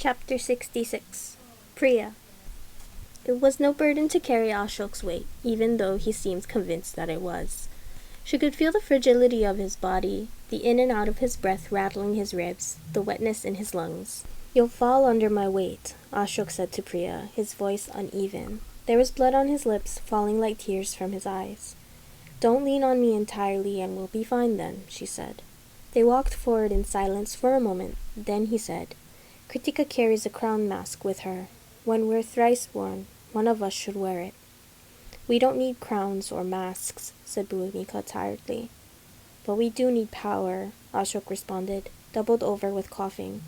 Chapter 66. Priya. It was no burden to carry Ashok's weight, even though he seemed convinced that it was. She could feel the fragility of his body, the in and out of his breath rattling his ribs, the wetness in his lungs. "You'll fall under my weight," Ashok said to Priya, his voice uneven. There was blood on his lips, falling like tears from his eyes. "Don't lean on me entirely and we'll be fine then," she said. They walked forward in silence for a moment. Then he said, "Kritika carries a crown mask with her. When we're thrice born, one of us should wear it." "We don't need crowns or masks," said Bhumika tiredly. "But we do need power," Ashok responded, doubled over with coughing.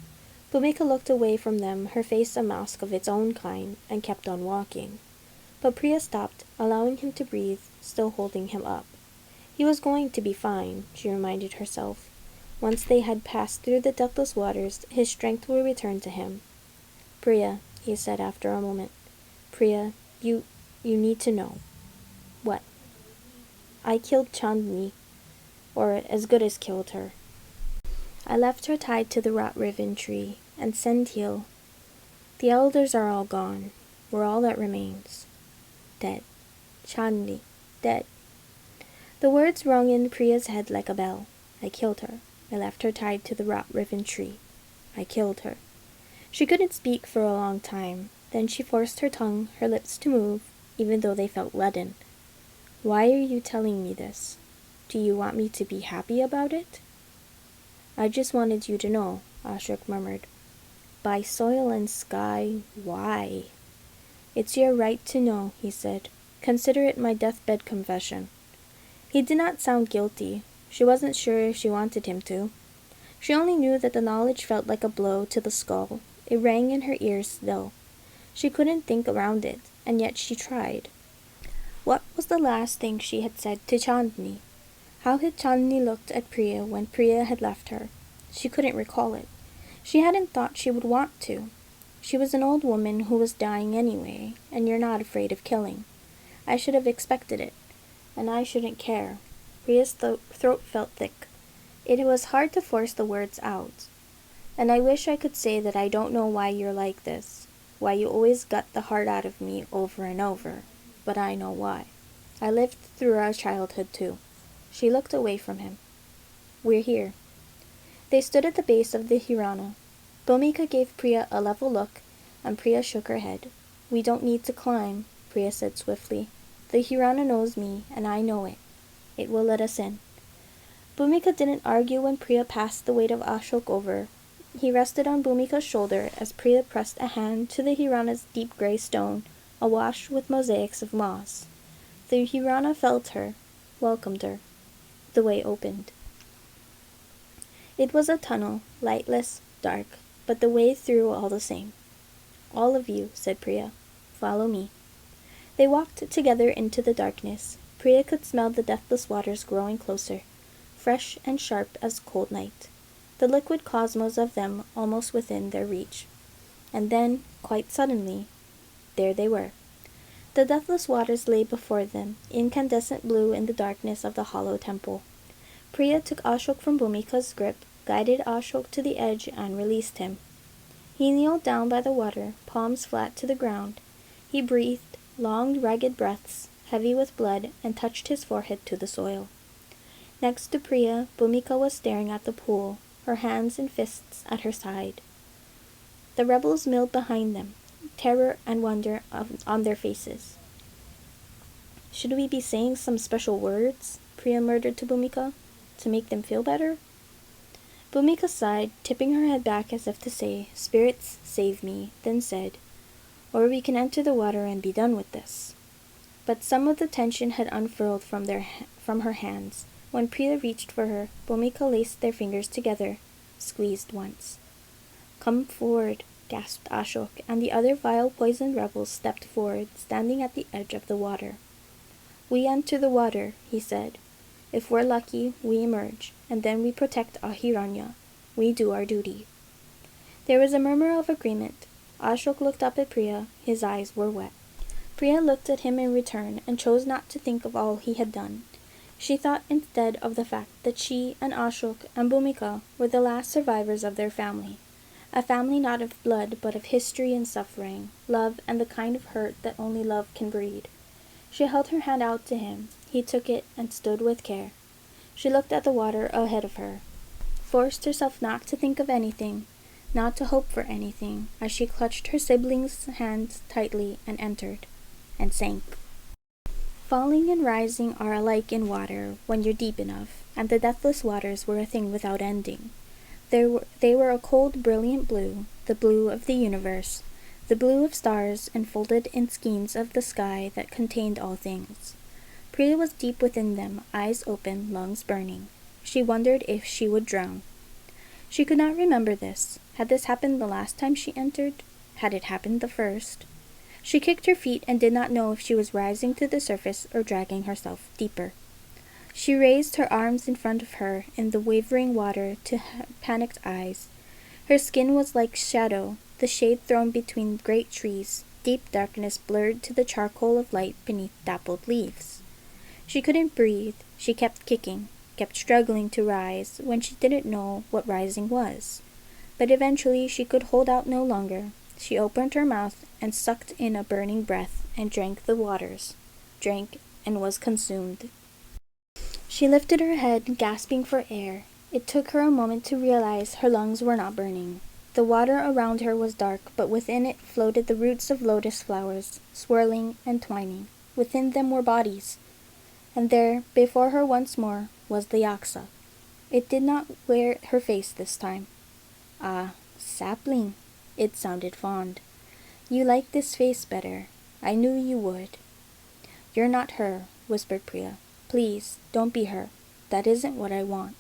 Bhumika looked away from them, her face a mask of its own kind, and kept on walking. But Priya stopped, allowing him to breathe, still holding him up. He was going to be fine, she reminded herself. Once they had passed through the deathless waters, his strength would return to him. "Priya," he said after a moment. "Priya, you need to know." "What?" "I killed Chandni, or as good as killed her. I left her tied to the rot riven tree, and Senthil. The elders are all gone. We're all that remains. Dead. Chandni, dead." The words rung in Priya's head like a bell. "I killed her. I left her tied to the rot-riven tree. I killed her." She couldn't speak for a long time. Then she forced her tongue, her lips to move, even though they felt leaden. "Why are you telling me this? Do you want me to be happy about it?" "I just wanted you to know," Ashok murmured. "By soil and sky, why?" "It's your right to know," he said. "Consider it my deathbed confession." He did not sound guilty. She wasn't sure if she wanted him to. She only knew that the knowledge felt like a blow to the skull. It rang in her ears still. She couldn't think around it, and yet she tried. What was the last thing she had said to Chandni? How had Chandni looked at Priya when Priya had left her? She couldn't recall it. She hadn't thought she would want to. She was an old woman who was dying anyway, and you're not afraid of killing. I should have expected it, and I shouldn't care. Priya's throat felt thick. It was hard to force the words out. "And I wish I could say that I don't know why you're like this, why you always gut the heart out of me over and over, but I know why. I lived through our childhood too." She looked away from him. "We're here." They stood at the base of the Hirana. Bhumika gave Priya a level look, and Priya shook her head. "We don't need to climb," Priya said swiftly. "The Hirana knows me, and I know it. It will let us in." Bhumika didn't argue when Priya passed the weight of Ashok over. He rested on Bhumika's shoulder as Priya pressed a hand to the Hirana's deep grey stone, awash with mosaics of moss. The Hirana felt her, welcomed her. The way opened. It was a tunnel, lightless, dark, but the way through all the same. "All of you," said Priya. "Follow me." They walked together into the darkness. Priya could smell the deathless waters growing closer, fresh and sharp as cold night, the liquid cosmos of them almost within their reach. And then, quite suddenly, there they were. The deathless waters lay before them, incandescent blue in the darkness of the hollow temple. Priya took Ashok from Bhumika's grip, guided Ashok to the edge, and released him. He kneeled down by the water, palms flat to the ground. He breathed, long, ragged breaths, heavy with blood, and touched his forehead to the soil. Next to Priya, Bhumika was staring at the pool, her hands in fists at her side. The rebels milled behind them, terror and wonder on their faces. "Should we be saying some special words?" Priya murmured to Bhumika, "to make them feel better?" Bhumika sighed, tipping her head back as if to say, "Spirits, save me," then said, "Or we can enter the water and be done with this." But some of the tension had unfurled from her hands. When Priya reached for her, Bhumika laced their fingers together, squeezed once. "Come forward," gasped Ashok, and the other vile poisoned rebels stepped forward, standing at the edge of the water. "We enter the water," he said. "If we're lucky, we emerge, and then we protect Ahiranya. We do our duty." There was a murmur of agreement. Ashok looked up at Priya. His eyes were wet. Priya looked at him in return, and chose not to think of all he had done. She thought instead of the fact that she and Ashok and Bhumika were the last survivors of their family, A family not of blood, but of history and suffering, love and the kind of hurt that only love can breed. She held her hand out to him. He took it and stood with care. She looked at the water ahead of her, forced herself not to think of anything, not to hope for anything, as she clutched her sibling's hands tightly and entered, and sank. Falling and rising are alike in water when you're deep enough, and the deathless waters were a thing without ending. They were a cold, brilliant blue, the blue of the universe, the blue of stars enfolded in skeins of the sky that contained all things. Priya was deep within them, eyes open, lungs burning. She wondered if she would drown. She could not remember this. Had this happened the last time she entered? Had it happened the first? She kicked her feet and did not know if she was rising to the surface or dragging herself deeper. She raised her arms in front of her in the wavering water to panicked eyes. Her skin was like shadow, the shade thrown between great trees, deep darkness blurred to the charcoal of light beneath dappled leaves. She couldn't breathe. She kept kicking, kept struggling to rise when she didn't know what rising was. But eventually she could hold out no longer. She opened her mouth and sucked in a burning breath and drank the waters, drank and was consumed. She lifted her head, gasping for air. It took her a moment to realize her lungs were not burning. The water around her was dark, but within it floated the roots of lotus flowers, swirling and twining. Within them were bodies. And there, before her once more, was the Yaksa. It did not wear her face this time. "Ah, sapling," it sounded fond. "You like this face better. I knew you would." "You're not her," whispered Priya. "Please, don't be her. That isn't what I want."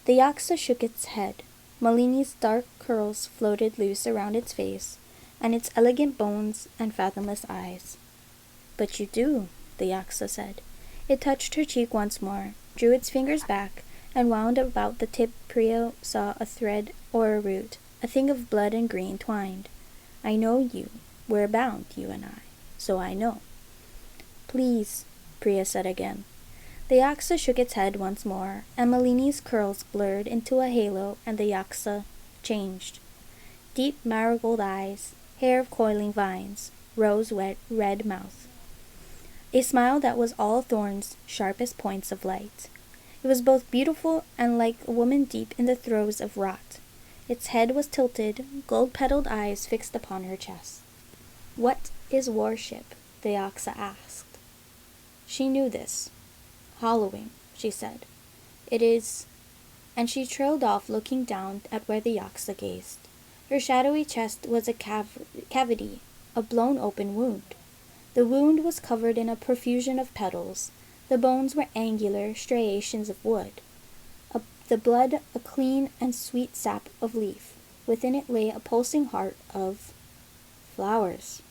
The Yaksa shook its head. Malini's dark curls floated loose around its face, and its elegant bones and fathomless eyes. "But you do," the Yaksa said. It touched her cheek once more, drew its fingers back, and wound about the tip. Priya saw a thread or a root, a thing of blood and green twined. "I know you. We're bound, you and I. So I know." "Please," Priya said again. The Yaksa shook its head once more, and Malini's curls blurred into a halo, and the Yaksa changed. Deep marigold eyes, hair of coiling vines, rose-wet red mouth. A smile that was all thorns, sharp as points of light. It was both beautiful and like a woman deep in the throes of rot. Its head was tilted, gold-petaled eyes fixed upon her chest. "What is worship?" the Yaksa asked. She knew this. "Hollowing," she said. "It is—" and she trailed off, looking down at where the Yaksa gazed. Her shadowy chest was a cavity, a blown-open wound. The wound was covered in a profusion of petals. The bones were angular striations of wood. The blood a clean and sweet sap of leaf. Within it lay a pulsing heart of flowers.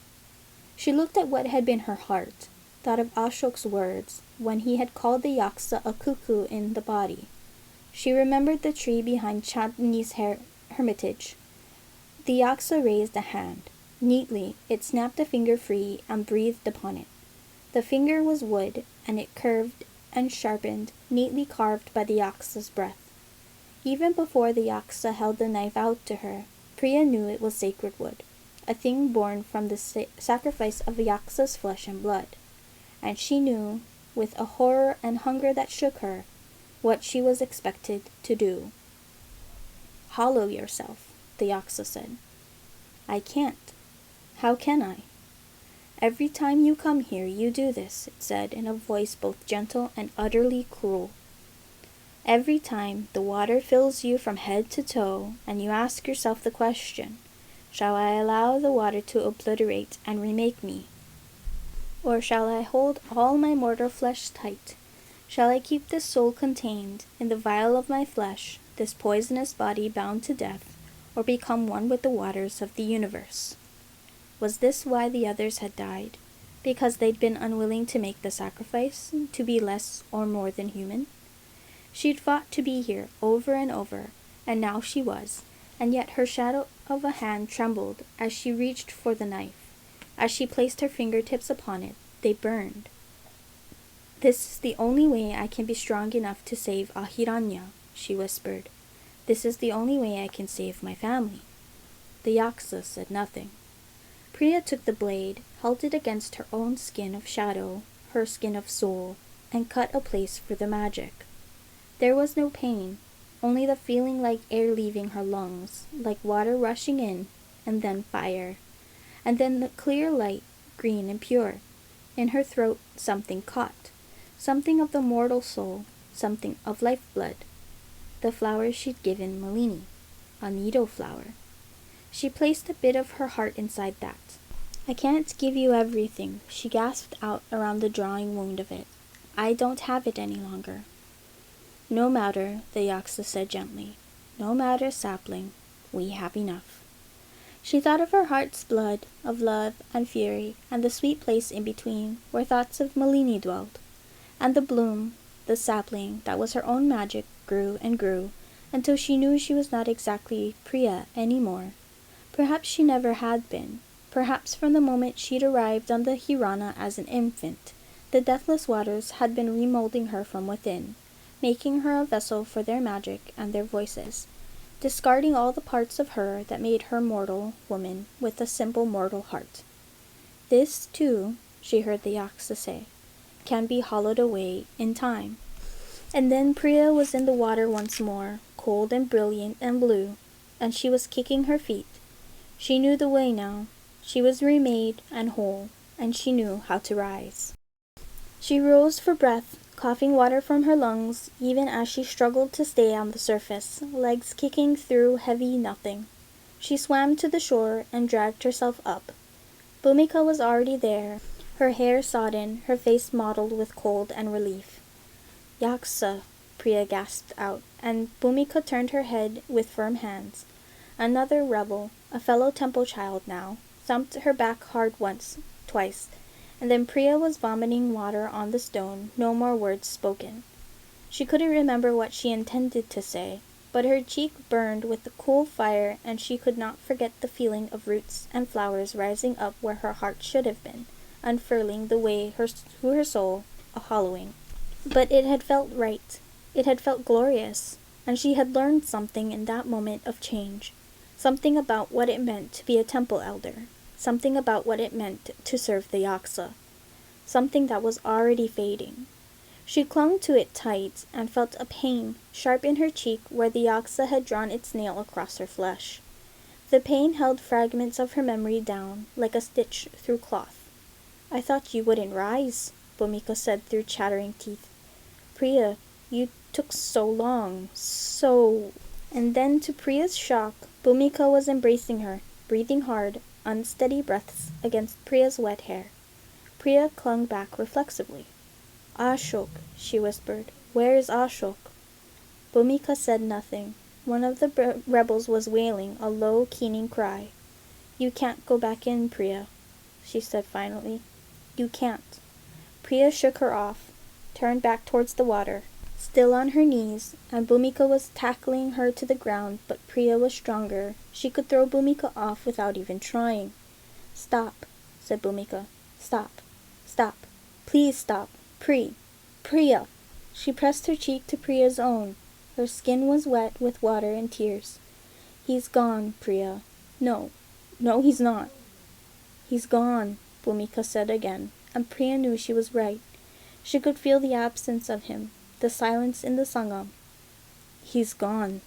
She looked at what had been her heart, thought of Ashok's words when he had called the Yaksa a cuckoo in the body. She remembered the tree behind Chandni's hermitage. The Yaksa raised a hand. Neatly, it snapped a finger free and breathed upon it. The finger was wood, and it curved and sharpened, neatly carved by the Yaksa's breath. Even before the Yaksa held the knife out to her, Priya knew it was sacred wood, a thing born from the sacrifice of the Yaksa's flesh and blood. And she knew, with a horror and hunger that shook her, what she was expected to do. "Hollow yourself," the Yaksa said. "I can't. How can I?" "Every time you come here, you do this," it said in a voice both gentle and utterly cruel. "Every time the water fills you from head to toe, and you ask yourself the question, 'Shall I allow the water to obliterate and remake me? Or shall I hold all my mortal flesh tight? Shall I keep this soul contained in the vial of my flesh, this poisonous body bound to death, or become one with the waters of the universe?'" Was this why the others had died? Because they'd been unwilling to make the sacrifice, to be less or more than human? She'd fought to be here over and over, and now she was, and yet her shadow of a hand trembled as she reached for the knife. As she placed her fingertips upon it, they burned. "This is the only way I can be strong enough to save Ahiranya," she whispered. "This is the only way I can save my family." The Yaksa said nothing. Priya took the blade, held it against her own skin of shadow, her skin of soul, and cut a place for the magic. There was no pain, only the feeling like air leaving her lungs, like water rushing in, and then fire. And then the clear light, green and pure. In her throat something caught, something of the mortal soul, something of lifeblood. The flower she'd given Malini, a needle flower. She placed a bit of her heart inside that. "I can't give you everything," she gasped out around the drawing wound of it. "I don't have it any longer." "No matter," the Yaksa said gently. "No matter, sapling. We have enough." She thought of her heart's blood, of love and fury, and the sweet place in between, where thoughts of Malini dwelt. And the bloom, the sapling, that was her own magic, grew and grew, until she knew she was not exactly Priya any more. Perhaps she never had been. Perhaps from the moment she'd arrived on the Hirana as an infant, the deathless waters had been remolding her from within, making her a vessel for their magic and their voices, discarding all the parts of her that made her mortal woman with a simple mortal heart. "This, too," she heard the Yaksa say, "can be hollowed away in time." And then Priya was in the water once more, cold and brilliant and blue, and she was kicking her feet. She knew the way now. She was remade and whole, and she knew how to rise. She rose for breath, coughing water from her lungs, even as she struggled to stay on the surface, legs kicking through heavy nothing. She swam to the shore and dragged herself up. Bhumika was already there, her hair sodden, her face mottled with cold and relief. "Yaksa," Priya gasped out, and Bhumika turned her head with firm hands. Another rebel, a fellow temple child now, thumped her back hard once, twice, and then Priya was vomiting water on the stone, no more words spoken. She couldn't remember what she intended to say, but her cheek burned with the cool fire, and she could not forget the feeling of roots and flowers rising up where her heart should have been, unfurling the way to her soul, a hollowing. But it had felt right. It had felt glorious, and she had learned something in that moment of change. Something about what it meant to be a temple elder. Something about what it meant to serve the Yaksa. Something that was already fading. She clung to it tight and felt a pain sharp in her cheek where the Yaksa had drawn its nail across her flesh. The pain held fragments of her memory down, like a stitch through cloth. "I thought you wouldn't rise," Bhumika said through chattering teeth. "Priya, you took so long, so—" And then, to Priya's shock, Bhumika was embracing her, breathing hard, unsteady breaths against Priya's wet hair. Priya clung back reflexively. "Ashok," she whispered. "Where is Ashok?" Bhumika said nothing. One of the rebels was wailing, a low, keening cry. "You can't go back in, Priya," she said finally. "You can't." Priya shook her off, turned back towards the water, still on her knees, and Bhumika was tackling her to the ground, but Priya was stronger. She could throw Bhumika off without even trying. "Stop," said Bhumika. "Stop. Stop. Please stop. Priya!" She pressed her cheek to Priya's own. Her skin was wet with water and tears. "He's gone, Priya." No, he's not." "He's gone," Bhumika said again, and Priya knew she was right. She could feel the absence of him, the silence in the sangam. "He's gone."